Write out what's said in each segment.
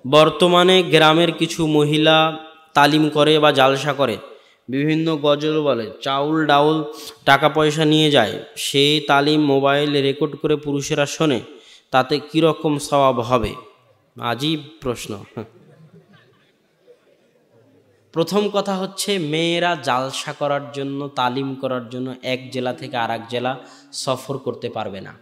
বর্তমানে গ্রামের কিছু মহিলা তালিম করে বা জালসা করে, বিভিন্ন গজল বলে, চাউল ডাউল টাকা পয়সা নিয়ে যায়, সেই তালিম মোবাইলে রেকর্ড করে পুরুষেরা শোনে, তাতে কীরকম সওয়াব হবে? আজীব প্রশ্ন। প্রথম কথা হচ্ছে, মেয়েরা জালসা করার জন্য, তালিম করার জন্য এক জেলা থেকে আরেক জেলা সফর করতে পারবে না।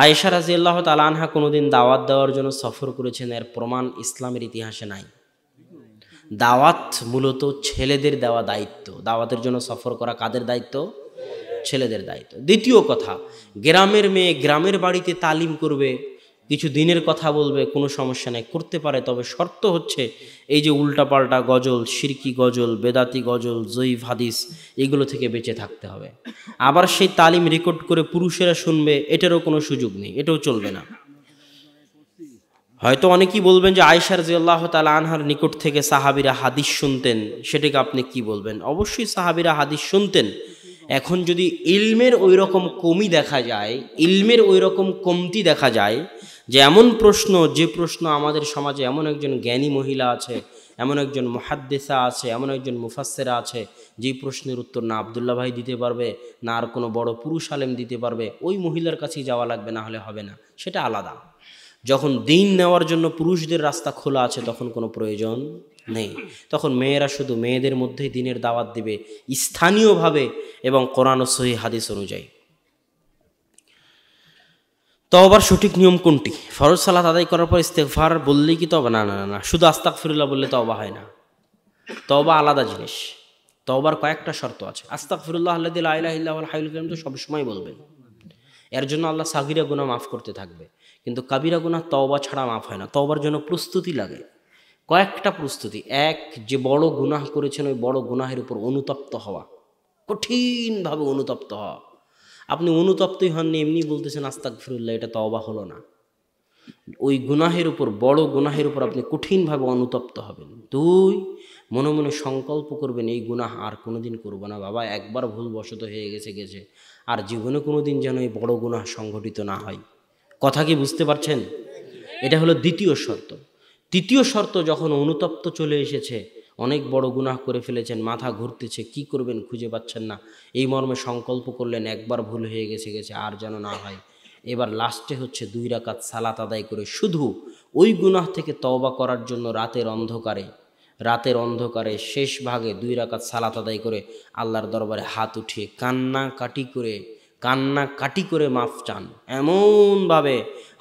আয়েশা রাদিয়াল্লাহু তাআলা আনহা কোনোদিন দাওয়াত দেওয়ার জন্য সফর করেছেন, এর প্রমাণ ইসলামের ইতিহাসে নাই। দাওয়াত মূলত ছেলেদের দেওয়া দায়িত্ব। দাওয়াতের জন্য সফর করা কাদের দায়িত্ব? ছেলেদের দায়িত্ব। দ্বিতীয় কথা, গ্রামের মেয়ে গ্রামের বাড়িতে তালিম করবে, কিছু দিনের কথা বলবে, কোনো সমস্যা নেই, করতে পারে। তবে শর্ত হচ্ছে এই যে উল্টাপাল্টা গজল, শিরকি গজল, বেদাতি গজল, জয়ীফ হাদিস, এগুলো থেকে বেঁচে থাকতে হবে। আবার সেই তালিম রেকর্ড করে পুরুষেরা শুনবে, এটারও কোনো সুযোগ নেই, এটাও চলবে না। হয়তো অনেকেই বলবেন যে আয়েশা রাদিয়াল্লাহু তাআলা আনহার নিকট থেকে সাহাবীরা হাদিস শুনতেন, সেটাকে আপনি কি বলবেন? অবশ্যই সাহাবীরা হাদিস শুনতেন। এখন যদি ইলমের ওই রকম কমি দেখা যায়, ইলমের ওই রকম কমতি দেখা যায়, যে এমন প্রশ্ন, যে প্রশ্ন আমাদের সমাজে এমন একজন জ্ঞানী মহিলা আছে, এমন একজন মুহাদ্দিসা আছে, এমন একজন মুফাসসিরা আছে, যেই প্রশ্নের উত্তর না আব্দুল্লাহ ভাই দিতে পারবে, না আর কোনো বড় পুরুষ আলেম দিতে পারবে, ওই মহিলার কাছেই যাওয়া লাগবে, না হলে হবে না। সেটা আলাদা। যখন দিন নেওয়ার জন্য পুরুষদের রাস্তা খোলা আছে, তখন কোনো প্রয়োজন নেই। তখন মেয়েরা শুধু মেয়েদের মধ্যেই দিনের দাওয়াত দিবে, স্থানীয়ভাবে এবং কোরআন ও সহিহ হাদিস অনুযায়ী। তওবার সঠিক নিয়ম কোনটি? ফরজ সালাত আদায় করার পর ইস্তেগফার বললেই কি তওবা? না না না, শুধু আস্তাগফিরুল্লাহ বললে তওবা হয় না। তওবা আলাদা জিনিস। তওবার কয়েকটা শর্ত আছে। আস্তাগফিরুল্লাহ আল্লাযী লা ইলাহা ইল্লা হুয়াল হাইয়ুল কাইয়্যুম তো সবসময় বলবেন, এর জন্য আল্লাহ সাগীরা গুনাহ মাফ করতে থাকবে। কিন্তু কাবিরা গুনাহ তওবা ছাড়া মাফ হয় না। তওবার জন্য প্রস্তুতি লাগে, কয়েকটা প্রস্তুতি। এক, যে বড় গুনাহ করেছেন ওই বড় গুনাহের উপর অনুতপ্ত হওয়া, কঠিনভাবে অনুতপ্ত হওয়া। আপনি অনুতপ্তই হননি, এমনি বলতেছেন আস্তাগফিরুল্লাহ, এটা তওবা হলো না। ওই গুনাহের উপর, বড় গুনাহের উপর আপনি কঠিনভাবে অনুতপ্ত হবেন। দুই, মনে মনে সংকল্প করবেন এই গুনাহ আর কোনোদিন করবো না বাবা, একবার ভুলবশত হয়ে গেছে, আর জীবনে কোনোদিন যেন এই বড় গুনাহ সংঘটিত না হয়। কথা কি বুঝতে পারছেন? এটা হলো দ্বিতীয় শর্ত। তৃতীয় শর্ত, যখন অনুতপ্ত চলে এসেছে, অনেক বড় গুনাহ করে ফেলেছেন, মাথা ঘুরতেছে, কি করবেন খুঁজে পাচ্ছেন না, এই মর্মে সংকল্প করলেন একবার ভুল হয়ে গেছে, আর যেন না হয়। এবার লাস্টে হচ্ছে 2 রাকাত সালাত আদায় করে শুধু ওই গুনাহ থেকে তওবা করার জন্য রাতের অন্ধকারে শেষ ভাগে 2 রাকাত সালাত আদায় করে আল্লাহর দরবারে হাত উঠিয়ে কান্নাকাটি করে মাফ চান। এমনভাবে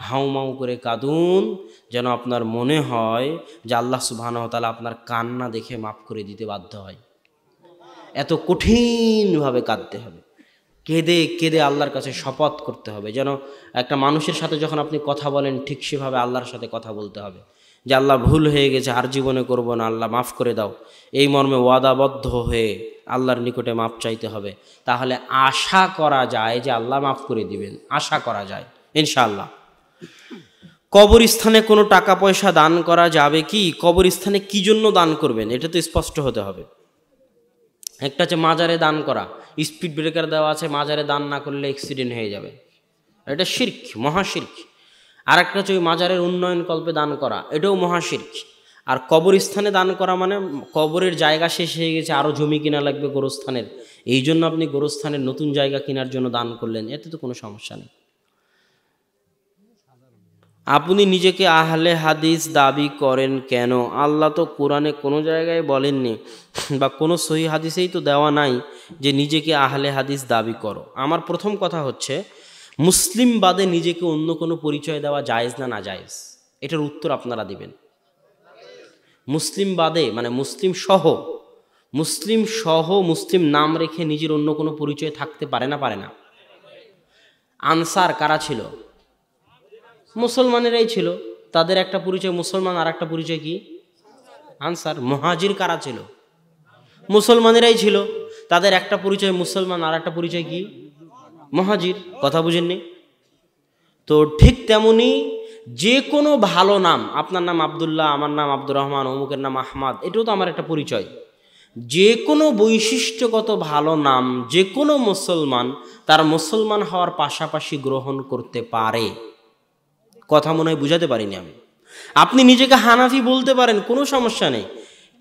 হাউমাউ করে কাঁদুন যেন আপনার মনে হয় যে আল্লাহ সুবহানাহু ওয়া তাআলা আপনার কান্না দেখে মাফ করে দিতে বাধ্য হয়। এত কঠিনভাবে কাঁদতে হবে, কেঁদে কেঁদে আল্লাহর কাছে শপথ করতে হবে। যেন একটা মানুষের সাথে যখন আপনি কথা বলেন, ঠিক সেভাবে আল্লাহর সাথে কথা বলতে হবে যে আল্লাহ ভুল হয়ে গেছে, আর জীবনে করব না, আল্লাহ মাফ করে দাও, এই মর্মে ওয়াদাবদ্ধ হয়ে আল্লাহর নিকটে মাফ চাইতে হবে। তাহলে আশা করা যায় যে আল্লাহ মাফ করে দিবেন, আশা করা যায় ইনশাআল্লাহ। কবরস্থানে কোনো টাকা পয়সা দান করা যাবে কি? কবরস্থানে কি জন্য দান করবেন এটা তো স্পষ্ট হতে হবে। একটা হচ্ছে মাজারে দান করা, স্পিড ব্রেকার দেওয়া আছে, মাজারে দান না করলে অ্যাক্সিডেন্ট হয়ে যাবে, এটা শিরক, মহাশিরক। আর একটা হচ্ছে ওই মাজারের উন্নয়ন কল্পে দান করা, এটাও মহাশিরক। আর কবরস্থানে দান করা মানে কবরের জায়গা শেষ হয়ে গেছে, আরও জমি কিনা লাগবে গোরস্থানের, এই জন্য আপনি গোরস্থানের নতুন জায়গা কেনার জন্য দান করলেন, এতে তো কোনো সমস্যা নেই। আপনি নিজেকে আহলে হাদিস দাবি করেন কেন? আল্লাহ তো কোরআনে কোনো জায়গায় বলেননি, বা কোনো সহিহ হাদিসেই তো দেওয়া নাই যে নিজেকে আহলে হাদিস দাবি করো। আমার প্রথম কথা হচ্ছে, মুসলিম বাদে নিজেকে অন্য কোনো পরিচয় দেওয়া জায়েজ না নাজায়েজ? এটার উত্তর আপনারা দিবেন। মুসলিম বাদে মানে মুসলিম সহ মুসলিম নাম রেখে নিজের অন্য কোনো পরিচয় থাকতে পারে না? আনসার কারা ছিল? মুসলমানেরাই ছিল, তাদের একটা পরিচয় মুসলমান, আর একটা পরিচয় কি? আনসার। মুহাজির কারা ছিল? মুসলমানেরাই ছিল, তাদের একটা পরিচয় মুসলমান, আর একটা পরিচয় কি? মুহাজির। কথা বুঝেননি? তো ঠিক তেমনি যে কোনো ভালো নাম, আপনার নাম আব্দুল্লাহ, আমার নাম আব্দুর রহমান, অমুকের নাম আহমদ, এটাও তো আমার একটা পরিচয়। যে কোনো বৈশিষ্ট্যগত ভালো নাম যে কোনো মুসলমান তার মুসলমান হওয়ার পাশাপাশি গ্রহণ করতে পারে। কথা মনে হয় বুঝাতে পারিনি আমি। আপনি নিজেকে হানাফি বলতে পারেন, কোনো সমস্যা নেই।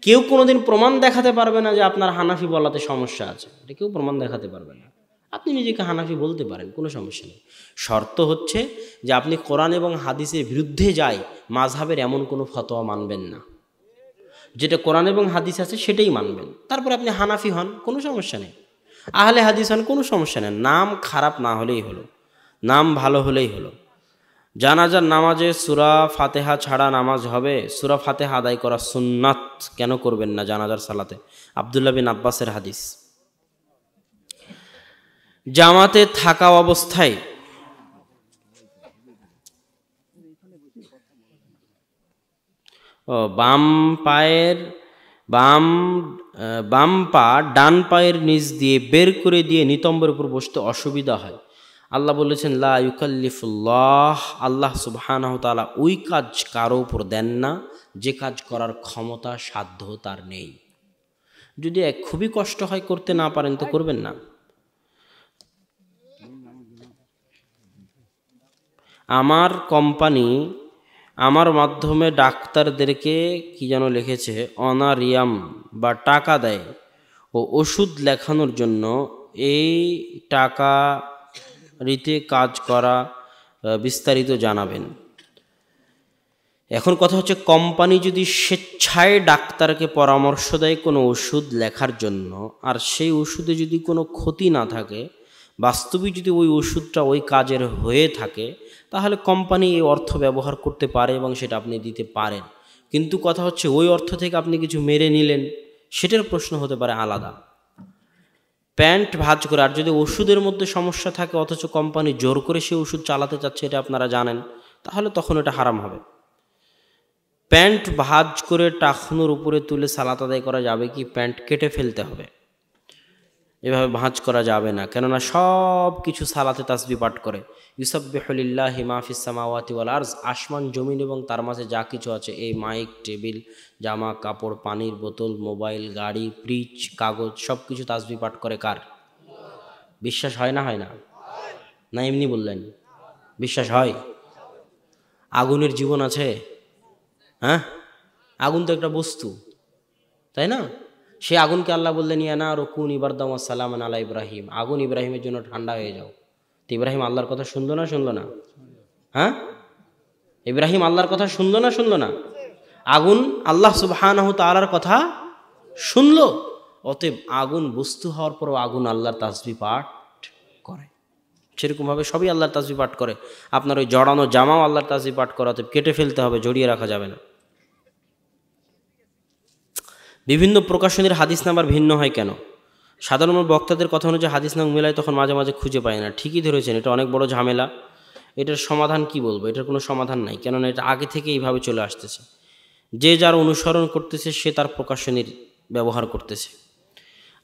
কেউ কোনোদিন প্রমাণ দেখাতে পারবে না যে আপনার হানাফি বলাতে সমস্যা আছে, এটা কেউ প্রমাণ দেখাতে পারবে না। আপনি নিজেকে হানাফি বলতে পারেন, কোনো সমস্যা নেই। শর্ত হচ্ছে যে আপনি কোরআন এবং হাদিসের বিরুদ্ধে যায় মাযহাবের এমন কোনো ফতোয়া মানবেন না, যেটা কোরআন এবং হাদিস আছে সেটাই মানবেন। তারপরে আপনি হানাফি হন, কোনো সমস্যা নেই। আহলে হাদিস হন, কোনো সমস্যা নেই। নাম খারাপ না হলেই হলো, নাম ভালো হলেই হলো। জানাজার নামাজে সূরা ফাতিহা ছাড়া নামাজ হবে? সূরা ফাতিহা আদায় করা সুন্নাত, কেন করবেন না জানাজার সালাতে? আব্দুল্লাহ বিন আব্বাসের হাদিস। জামাতে থাকা অবস্থায় বাম পায়ের বাম পা ডান পায়ের নিচ দিয়ে বের করে দিয়ে নিতম্বের উপর বসতে অসুবিধা হয়। আল্লাহ বলেছেন লা ইউকাল্লিফুল্লাহ, আল্লাহ সুবহানাহু ওয়া তাআলা ওই কাজ কারো উপর দেন না যে কাজ করার ক্ষমতা সাধ্য তার নেই। যদি খুবই কষ্ট হয়, করতে না পারেন তো করবেন না। আমার কোম্পানি আমার মাধ্যমে ডাক্তারদেরকে কি যেন লিখেছে অনারিয়াম বা টাকা দেয় ও ওষুধ লেখানোর জন্য। এই টাকা রীতি কাজ করা বিস্তারিত জানাবেন। এখন কথা হচ্ছে, কোম্পানি যদি স্বেচ্ছায় ডাক্তারকে পরামর্শ দেয় কোনো ওষুধ লেখার জন্য, আর সেই ওষুধে যদি কোনো ক্ষতি না থাকে, বাস্তবিক যদি ওই ওষুধটা ওই কাজের হয়ে থাকে, তাহলে কোম্পানি এই অর্থ ব্যবহার করতে পারে এবং সেটা আপনি দিতে পারেন। কিন্তু কথা হচ্ছে ওই অর্থ থেকে আপনি কিছু মেরে নিলেন, সেটার প্রশ্ন হতে পারে আলাদা। প্যান্ট ভাঁজ করে, আর যদি ওষুধের মধ্যে সমস্যা থাকে অথচ কোম্পানি জোর করে সে ওষুধ চালাতে চাচ্ছে, এটা আপনারা জানেন, তাহলে তখন এটা হারাম হবে। প্যান্ট ভাঁজ করে টাকনুর উপরে তুলে সালাত আদায় করা যাবে কি? প্যান্ট কেটে ফেলতে হবে, এভাবে ভাঁজ করা যাবে না। কেননা সব কিছু সালাতে তাসবিহ পাঠ করে। ইউসাব্বিহু লিল্লাহি মা ফিস সামাওয়াতি ওয়াল আরজ, আসমান জমিন এবং তার মাঝে যা কিছু আছে, এই মাইক, টেবিল, জামা কাপড়, পানির বোতল, মোবাইল, গাড়ি, ফ্রিজ, কাগজ, সব কিছু তাসবিহ পাঠ করে কার? বিশ্বাস হয় না? হয় না? না এমনি বললেন? বিশ্বাস হয়? আগুনের জীবন আছে? হ্যাঁ, আগুন তো একটা বস্তু, তাই না? সে আগুনকে আল্লাহ বললেন ইয়া নারু কুনি বারদাম ওয়া সালামান আলা ইব্রাহিম, আগুন ইব্রাহিমের জন্য ঠান্ডা হয়ে যাও। তো ইব্রাহিম আল্লাহর কথা শুনলো না শুনলো না? হ্যাঁ, ইব্রাহিম আল্লাহর কথা শুনলো না শুনলো না? আগুন আল্লাহ সুবহানাহু তাআলার কথা শুনলো। অতএব আগুন বস্তু হওয়ার পরও আগুন আল্লাহর তাসবিহ পাঠ করে। সেরকমভাবে সবই আল্লাহর তাসবিহ পাঠ করে। আপনার ওই জড়ানো জামাও আল্লাহর তাসবিহ পাঠ করে, অতএব কেটে ফেলতে হবে, জড়িয়ে রাখা যাবে না। বিভিন্ন প্রকাশনীর হাদিস নাম্বার ভিন্ন হয় কেন? সাধারণ বক্তাদের কথা অনুযায়ী হাদিস নাম মেলায়, তখন মাঝে মাঝে খুঁজে পায় না। ঠিকই ধরেছেন, এটা অনেক বড় ঝামেলা। এটার সমাধান কি বলবো? এটার কোনো সমাধান নাই, কেননা এটা আগে থেকে এইভাবে চলে আসতেছে। যে যার অনুসরণ করতেছে, সে তার প্রকাশনীর ব্যবহার করতেছে।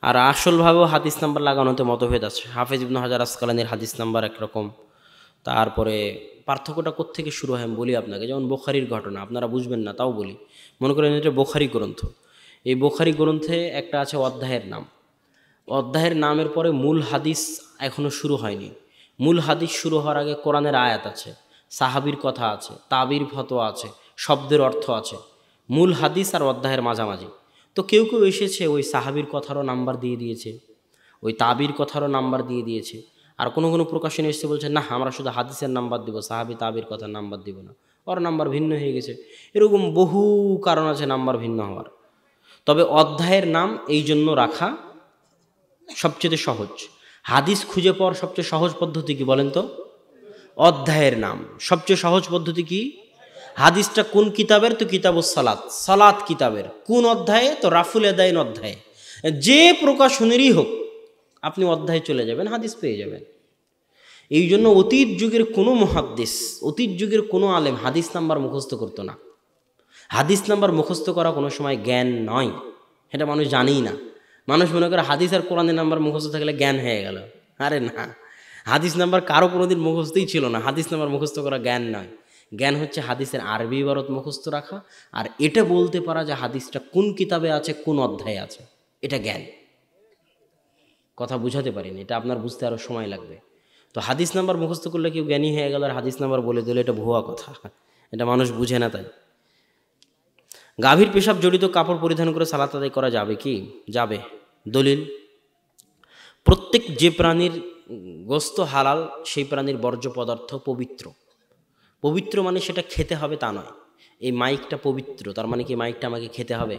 আর আসলভাবেও হাদিস নাম্বার লাগানোতে মতভেদ আছে। হাফেজ ইবনে হাজার আসকালানির হাদিস নাম্বার একরকম। তারপরে পার্থক্যটা কোত্থেকে শুরু হয় আমি বলি আপনাকে। যেমন বুখারীর ঘটনা, আপনারা বুঝবেন না তাও বলি। মনে করেন এটা বুখারী গ্রন্থ। এই বুখারী গ্রন্থে একটা আছে অধ্যায়ের নাম। অধ্যায়ের নামের পরে মূল হাদিস এখনও শুরু হয়নি। মূল হাদিস শুরু হওয়ার আগে কোরআনের আয়াত আছে, সাহাবীর কথা আছে, তাবির ফতোয়া আছে, শব্দের অর্থ আছে। মূল হাদিস আর অধ্যায়ের মাঝামাঝি। তো কেউ কেউ এসেছে ওই সাহাবীর কথারও নাম্বার দিয়ে দিয়েছে, ওই তাবির কথারও নাম্বার দিয়ে দিয়েছে। আর কোনো কোনো প্রকাশনী এসে বলছে না, আমরা শুধু হাদিসের নাম্বার দিব, সাহাবী তাবির কথার নাম্বার দিব না, ওর নাম্বার ভিন্ন হয়ে গেছে। এরকম বহু কারণ আছে নাম্বার ভিন্ন হওয়ার। তবে অধ্যায়ের নাম এই জন্য রাখা সবচেয়ে সহজ। হাদিস খুঁজে পাওয়ার সবচেয়ে সহজ পদ্ধতি কি বলেন তো? অধ্যায়ের নাম। সবচেয়ে সহজ পদ্ধতি কি? হাদিসটা কোন কিতাবের? তো কিতাবুস সালাত, সালাত কিতাবের। কোন অধ্যায়ে? তো রাফুল আদাইন অধ্যায়ে। যে প্রকাশনেরই হোক, আপনি অধ্যায়ে চলে যাবেন, হাদিস পেয়ে যাবেন। এই জন্য অতীত যুগের কোনো মুহাদ্দিস, অতীত যুগের কোনো আলেম হাদিস নাম্বার মুখস্থ করতো না। হাদিস নাম্বার মুখস্থ করা কোনো সময় জ্ঞান নয়, এটা মানুষ জানেই না। মানুষ মনে করে হাদিস আর কোরআনের নাম্বার মুখস্থ থাকলে জ্ঞান হয়ে গেল। আরে না, হাদিস নাম্বার কারো কোনোদিন মুখস্থই ছিল না। হাদিস নাম্বার মুখস্থ করা জ্ঞান নয়। জ্ঞান হচ্ছে হাদিসের আরবি ইবারত মুখস্থ রাখা, আর এটা বলতে পারা যে হাদিসটা কোন কিতাবে আছে, কোন অধ্যায়ে আছে, এটা জ্ঞান। কথা বুঝাতে পারিনি, এটা আপনার বুঝতে আরও সময় লাগবে। তো হাদিস নাম্বার মুখস্থ করলে কেউ জ্ঞানী হয়ে গেল আর হাদিস নাম্বার বলে দিল, এটা ভুয়া কথা, এটা মানুষ বুঝে না। তাই গাভীর পেশাব জড়িত কাপড় পরিধান করে সালাত আদায় করা যাবে কি? যাবে। দলিল, প্রত্যেক যে প্রাণীর গোস্ত হালাল সেই প্রাণীর বর্জ্য পদার্থ পবিত্র। পবিত্র মানে সেটা খেতে হবে তা নয়। এই মাইকটা পবিত্র, তার মানে কি মাইকটা আমাকে খেতে হবে?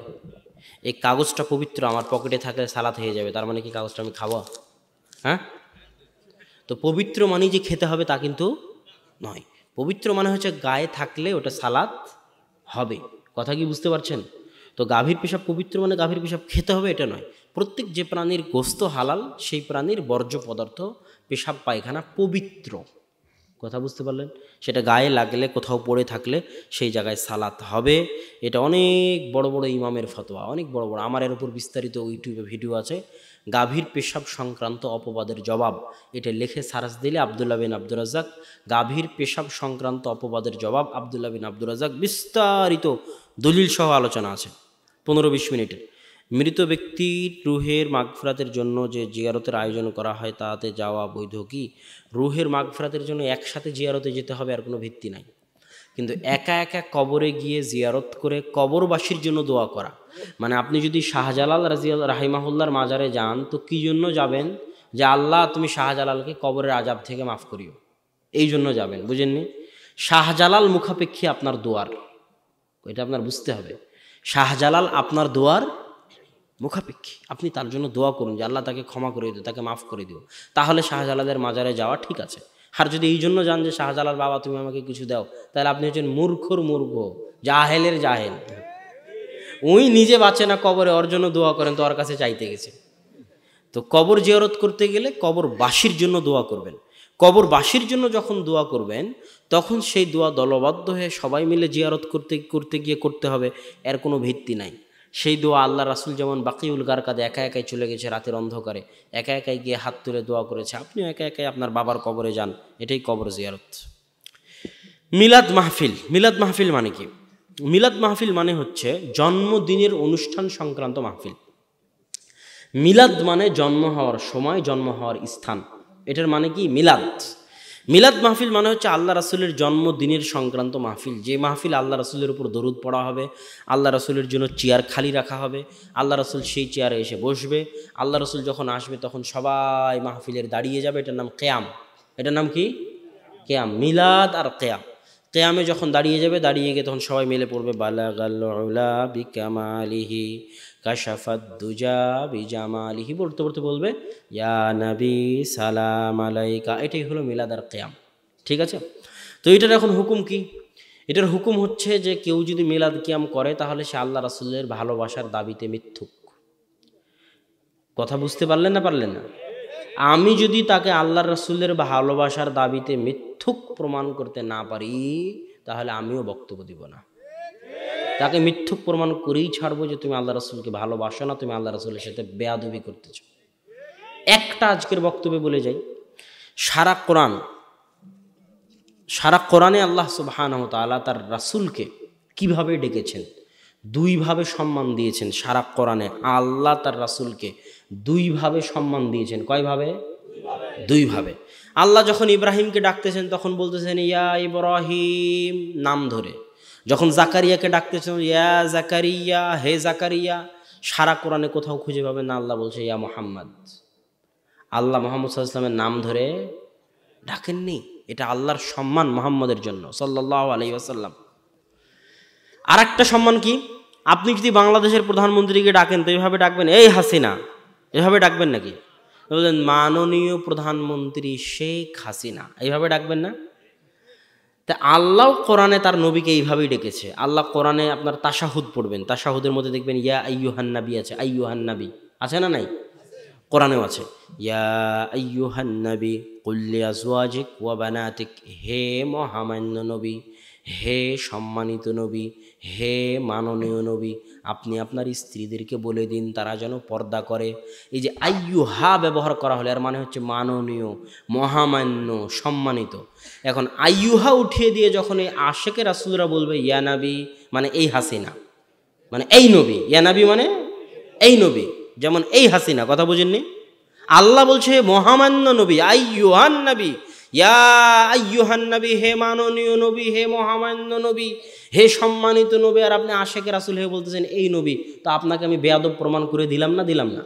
এই কাগজটা পবিত্র, আমার পকেটে থাকলে সালাত হয়ে যাবে, তার মানে কি কাগজটা আমি খাবো? হ্যাঁ, তো পবিত্র মানে যে খেতে হবে তা কিন্তু নয়। পবিত্র মানে হচ্ছে গায়ে থাকলে ওটা সালাত হবে। কথা কি বুঝতে পারছেন? তো গাভীর পেশাব পবিত্র মানে গাভীর পেশাব খেতে হবে এটা নয়। প্রত্যেক যে প্রাণীর গোস্ত হালাল সেই প্রাণীর বর্জ্য পদার্থ পেশাব পায়খানা পবিত্র। কথা বুঝতে পারলেন? সেটা গায়ে লাগলে কোথাও পড়ে থাকলে সেই জায়গায় সালাত হবে। এটা অনেক বড় বড় ইমামের ফতোয়া, অনেক বড় বড়। আমার এর উপর বিস্তারিত ইউটিউবে ভিডিও আছে, গাভীর পেশাব সংক্রান্ত অপবাদের জবাব। এটা লিখে সার্চ দিলে আব্দুল্লাহ বিন আব্দুর রাজ্জাক গাভীর পেশাব সংক্রান্ত অপবাদের জবাব আব্দুল্লাহ বিন আব্দুর রাজ্জাক বিস্তারিত দলিল সহ আলোচনা আছে 15-20 মিনিটের। মৃত ব্যক্তির রুহের মাগফিরাতের জন্য যে জিয়ারতের আয়োজন করা হয় তাতে যাওয়া বৈধ কি? রুহের মাগফিরাতের জন্য একসাথে জিয়ারতে যেতে হবে, আর কোনো ভিত্তি নাই। কিন্তু একা একা কবরে গিয়ে জিয়ারত করে কবরবাসীর জন্য দোয়া করা, মানে আপনি যদি শাহজালাল রাহিমাহুল্লাহর মাজারে যান তো কি জন্য যাবেন? যে আল্লাহ তুমি শাহজালালকে কবরের আজাব থেকে মাফ করিও, এই জন্য যাবেন, বুঝেননি? শাহজালাল মুখাপেক্ষী আপনার দোয়ার, এটা আপনার বুঝতে হবে। শাহজালাল আপনার দোয়ার মুখাপেক্ষী, আপনি তার জন্য দোয়া করুন যে আল্লাহ তাকে ক্ষমা করে দিও, তাকে মাফ করে দিও, তাহলে শাহজালালের মাজারে যাওয়া ঠিক আছে। আর যদি এই জন্য যান যে শাহজালাল বাবা তুমি আমাকে কিছু দাও, তাহলে আপনি হচ্ছেন মূর্খর মূর্খ, জাহেলের জাহেল। ওই নিজে বাঁচে না কবরে, ওর জন্য দোয়া করেন তো ওর কাছে চাইতে গেছে। তো কবর জিয়ারত করতে গেলে কবরবাসীর জন্য দোয়া করবেন। কবরবাসীর জন্য যখন দোয়া করবেন তখন সেই দোয়া দলবদ্ধ হয়ে সবাই মিলে জিয়ারত করতে গিয়ে করতে হবে, এর কোনো ভিত্তি নাই। সেই দোয়া আল্লাহ রাসূল যেমন বাকিউল গারকাদে একা একাই চলে গেছে রাতের অন্ধকারে, একা একাই গিয়ে হাত তুলে দোয়া করেছে, আপনিও একা একাই আপনার বাবার কবরে যান, এটাই কবর জিয়ারত। মিলাদ মাহফিল, মিলাদ মাহফিল মানে কি? মিলাদ মাহফিল মানে হচ্ছে জন্মদিনের অনুষ্ঠান সংক্রান্ত মাহফিল। মিলাদ মানে জন্ম হওয়ার সময়, জন্ম হওয়ার স্থান, এটার মানে কি মিলাদ। মিলাদ মাহফিল মানে হচ্ছে আল্লাহ রাসূলের জন্মদিনের সংক্রান্ত মাহফিল, যে মাহফিল আল্লাহ রাসূলের উপর দরুদ পড়া হবে, আল্লাহ রাসূলের জন্য চেয়ার খালি রাখা হবে, আল্লাহ রাসূল সেই চেয়ারে এসে বসবে, আল্লাহ রাসূল যখন আসবে তখন সবাই মাহফিলের দাঁড়িয়ে যাবে, এটার নাম কেয়াম। এটার নাম কি? কেয়াম। মিলাদ আর কেয়াম। কেয়ামে যখন দাঁড়িয়ে যাবে, দাঁড়িয়ে গিয়ে তখন সবাই মিলে পড়বে বালাগাল উলা বিকামালিহি কাশাফাদ দুজা বিজামালিহি, পড়তে পড়তে বলবে ইয়া নবী সালাম আলাইকা। এটাই হলো মিলাদ আর কেয়াম, ঠিক আছে? তো এটার এখন হুকুম কি? এটার হুকুম হচ্ছে যে কেউ যদি মিলাদ কিয়াম করে তাহলে সে আল্লাহ রাসূলের ভালোবাসার দাবিতে মিথ্যুক। কথা বুঝতে পারলেন না পারলেন না? আমি যদি তাকে আল্লাহ রাসূলের ভালোবাসার দাবিতে মিথ্যুক প্রমাণ করতে না পারি তাহলে আমিও বক্তব্য দিব না, তাকে মিথ্যুক প্রমাণ করেই ছাড়বো যে তুমি আল্লাহ রাসূলকে ভালোবাসো না, তুমি আল্লাহ রাসূলের সাথে বেয়াদবি করতেছো। একটা আজকের বক্তব্যে বলে যাই, সারা কোরআনে আল্লাহ সুবহানাহু ওয়া তাআলা তার রাসূলকে কিভাবে ডেকেছেন, দুইভাবে সম্মান দিয়েছেন। সারা কোরআনে আল্লাহ তার রাসূলকে দুইভাবে সম্মান দিয়েছেন। কয়ভাবে? দুইভাবে। আল্লাহ যখন ইব্রাহিমকে ডাকতেছেন তখন বলতেছেন ইয়া ইব্রাহিম, নাম ধরে। যখন জাকারিয়াকে ডাকতেছেন ইয়া জাকারিয়া, হে জাকারিয়া। সারা কোরআনে কোথাও খুঁজে পাবেন না আল্লাহ বলছে ইয়া মুহাম্মদ। আল্লাহ মুহাম্মদ সাল্লাল্লাহু আলাইহি ওয়াসাল্লামের নাম ধরে ডাকেননি। এটা আল্লাহর সম্মান মুহাম্মদের জন্য সাল্লাল্লাহু আলাইহি ওয়াসাল্লাম। আর একটা সম্মান কি? আপনি যদি বাংলাদেশের প্রধানমন্ত্রীকে ডাকেন তো এইভাবে ডাকবেন এই হাসিনা, এভাবে ডাকবেন নাকি? বললেন মাননীয় প্রধানমন্ত্রী শেখ হাসিনা, এইভাবে ডাকবেন না? তা আল্লাহ কোরআনে তার নবীকে এইভাবেই ডেকেছে। আল্লাহ কোরআনে আপনার তাশাহুদ পড়বেন, তাশাহুদের মধ্যে দেখবেন ইয়া আইয়ুহান নবী আছে, আইয়ুহান নবী আছে না নাই? কোরআনেও আছে ইয়া আইয়ুহান নবী কুল লিআজওয়াজিক ওয়া বানাতিক, হে মহামান্য নবী, হে সম্মানিত নবী, হে মাননীয় নবী, আপনি আপনার স্ত্রীদেরকে বলে দিন তারা যেন পর্দা করে। এই যে আইয়ুহা ব্যবহার করা হলে এর মানে হচ্ছে মাননীয়, মহামান্য, সম্মানিত। এখন আইয়ুহা উঠিয়ে দিয়ে যখন এই আশেকে রাসূলরা বলবে ইয়া নবী মানে এই হাসিনা, মানে এই নবী, ইয়া নবী মানে এই নবী, যেমন এই হাসিনা, কথা বুঝেননি? আল্লাহ বলছে মহামান্য নবী আইয়ুহান নবী, ইয়া আইয়ুহান নবী, হে মাননীয় নবী, হে মহামান্য নবী, হে সম্মানিত নবী, আর আপনি আশেকে রাসূল হয়ে বলতেছেন এই নবী, তো আপনাকে আমি বেয়াদব প্রমাণ করে দিলাম না?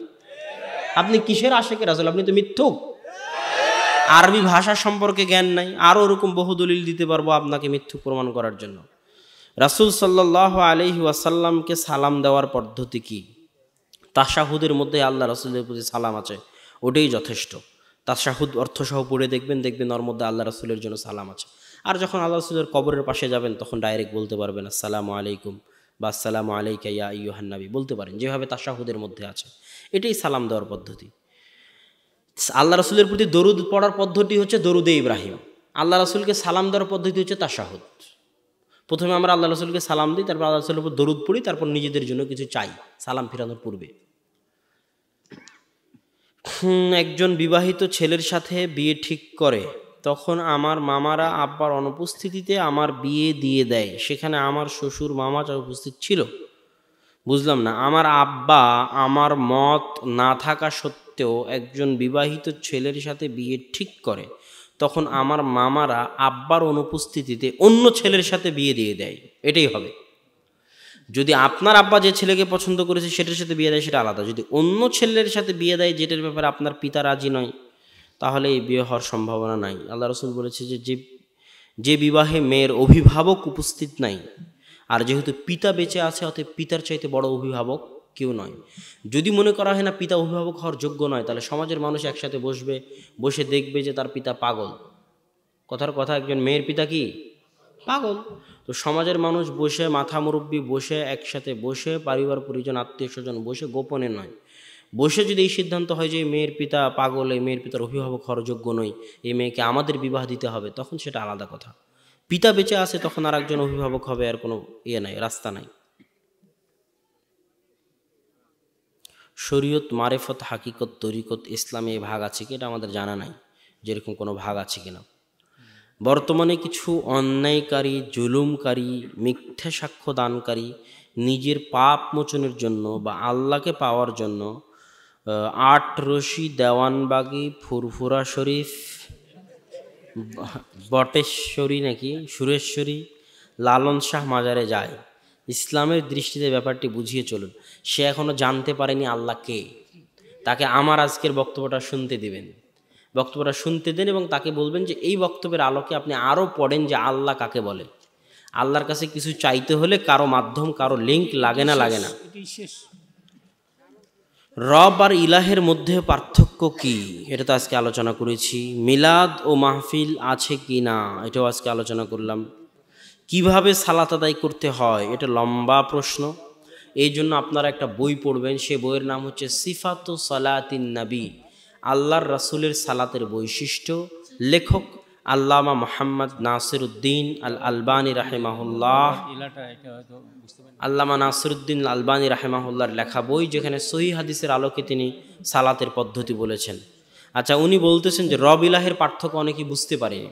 আপনি কিসের আশেকে রাসূল? আপনি তো মিথ্যুক। আরবি ভাষা সম্পর্কে জ্ঞান নাই, আরও ওরকম বহু দলিল দিতে পারবো আপনাকে মিথ্যুক প্রমাণ করার জন্য। রাসূল সাল্লাল্লাহু আলাইহি ওয়াসাল্লামকে সালাম দেওয়ার পদ্ধতি কি? তাশাহুদের মধ্যে আল্লাহ রাসূলের প্রতি সালাম আছে, ওটাই যথেষ্ট। তাশাহুদ অর্থসহ পড়ে দেখবেন ওর মধ্যে আল্লাহ রাসূলের জন্য সালাম আছে। আর যখন আল্লাহ রাসূলের কবরের পাশে যাবেন তখন ডাইরেক্ট বলতে পারবেন আসসালামু আলাইকুম বা আসসালামু আলাইকা ইয়া আইয়ুহান নবী বলতে পারেন, যেভাবে তাশাহুদের মধ্যে আছে। এটাই সালাম দেওয়ার পদ্ধতি। আল্লাহ রাসূলের প্রতি দরুদ পড়ার পদ্ধতি হচ্ছে দরুদে ইব্রাহিম। আল্লাহ রাসূলকে সালাম দেওয়ার পদ্ধতি হচ্ছে তাশাহুদ। প্রথমে আমরা আল্লাহ রাসূলকে সালাম দিই, তারপর আল্লাহ রাসূলের উপর দরুদ পড়ি, তারপর নিজেদের জন্য কিছু চাই সালাম ফিরানোর পূর্বে। একজন বিবাহিত ছেলের সাথে বিয়ে ঠিক করে, তখন আমার মামারা আব্বার অনুপস্থিতিতে আমার বিয়ে দিয়ে দেয়, সেখানে আমার শ্বশুর মামা উপস্থিত ছিল। বুঝলাম না, আমার আব্বা আমার মত না থাকা সত্ত্বেও একজন বিবাহিত ছেলের সাথে বিয়ে ঠিক করে, তখন আমার মামারা আব্বার অনুপস্থিতিতে অন্য ছেলের সাথে বিয়ে দিয়ে দেয়, এটাই হবে। যদি আপনার আব্বা যে ছেলেকে পছন্দ করেছে সেটার সাথে বিয়ে দেয় সেটা আলাদা। যদি অন্য ছেলের সাথে বিয়ে দেয় যেটার ব্যাপারে আপনার পিতা রাজি নয়, তাহলে এই বিয়ে হওয়ার সম্ভাবনা নাই। আল্লাহ রাসূল বলেছে যে বিবাহে মেয়ের অভিভাবক উপস্থিত নাই, আর যেহেতু পিতা বেঁচে আছে অতএব পিতার চাইতে বড় অভিভাবক কেউ নয়। যদি মনে করা হয় না পিতা অভিভাবক হওয়ার যোগ্য নয়, তাহলে সমাজের মানুষ একসাথে বসে দেখবে যে তার পিতা পাগল। কথার কথা, একজন মেয়ের পিতা কি পাগল? তো সমাজের মানুষ বসে, মাথা মুরব্বী বসে, একসাথে বসে, পরিবার পরিজন আত্মীয় স্বজন বসে, গোপনে নয়, বসে যদি এই সিদ্ধান্ত হয় যে এই মেয়ের পিতা পাগল, এই মেয়ের পিতার অভিভাবক হওয়ার যোগ্য নয়, এই মেয়েকে আমাদের বিবাহ দিতে হবে, তখন সেটা আলাদা কথা। পিতা বেঁচে আছে তখন আর একজন অভিভাবক হবে, আর কোনো নাই, রাস্তা নাই। শরীয়ত, মারেফত, হাকিকত, তরিকত, ইসলামে এই ভাগ আছে কি? এটা আমাদের জানা নাই যেরকম কোনো ভাগ আছে কিনা। বর্তমানে কিছু অন্যায়কারী, জুলুমকারী, মিথ্যা সাক্ষ্য দানকারী নিজের পাপ মোচনের জন্য বা আল্লাহকে পাওয়ার জন্য ৮ রশি, দেওয়ানবাগি, ফুরফুরা শরীফ, বটেশ্বরী নাকি সুরেশ্বরী, লালন শাহ মাজারে যায়। ইসলামের দৃষ্টিতে ব্যাপারটি বুঝিয়ে চলুন। সে এখনও জানতে পারেনি আল্লাহ কে। তাকে আমার আজকের বক্তব্যটা শুনতে দেবেন, বক্তব্যটা শুনতে দেন এবং তাকে বলবেন যে এই বক্তব্যের আলোকে আপনি আরও পড়েন যে আল্লাহ কাকে বলে। আল্লাহর কাছে কিছু চাইতে হলে কারো মাধ্যম, কারো লিঙ্ক লাগে না। রব আর ইলাহের মধ্যে পার্থক্য কি? এটা তো আজকে আলোচনা করেছি। মিলাদ ও মাহফিল আছে কি না, এটাও আজকে আলোচনা করলাম। কিভাবে সালাত আদায় করতে হয়, এটা লম্বা প্রশ্ন। এই জন্য আপনারা একটা বই পড়বেন, সে বইয়ের নাম হচ্ছে সিফাতু সালাতিন নবী, আল্লাহর রাসূলের সালাতের বৈশিষ্ট্য। লেখক আল্লামা মুহাম্মদ নাসিরউদ্দিন আল আলবানী রাহিমাহুল্লাহ। আল্লামা নাসিরউদ্দিন আল আলবানী রাহিমাহুল্লাহর লেখা বই, যেখানে সহিহ হাদিসের আলোকে তিনি সালাতের পদ্ধতি বলেছেন। আচ্ছা, উনি বলতেছেন যে রব ইলাহের পার্থক্য অনেকেই বুঝতে পারেনি।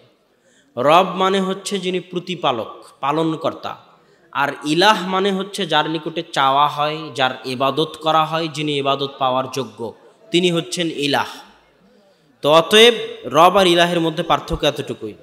রব মানে হচ্ছে যিনি প্রতিপালক, পালনকর্তা, আর ইলাহ মানে হচ্ছে যার নিকটে চাওয়া হয়, যার ইবাদত করা হয়, যিনি ইবাদত পাওয়ার যোগ্য, তিনি হচ্ছেন ইলাহ। তো অতএব রব আর ইলাহের মধ্যে পার্থক্য এতটুকুই।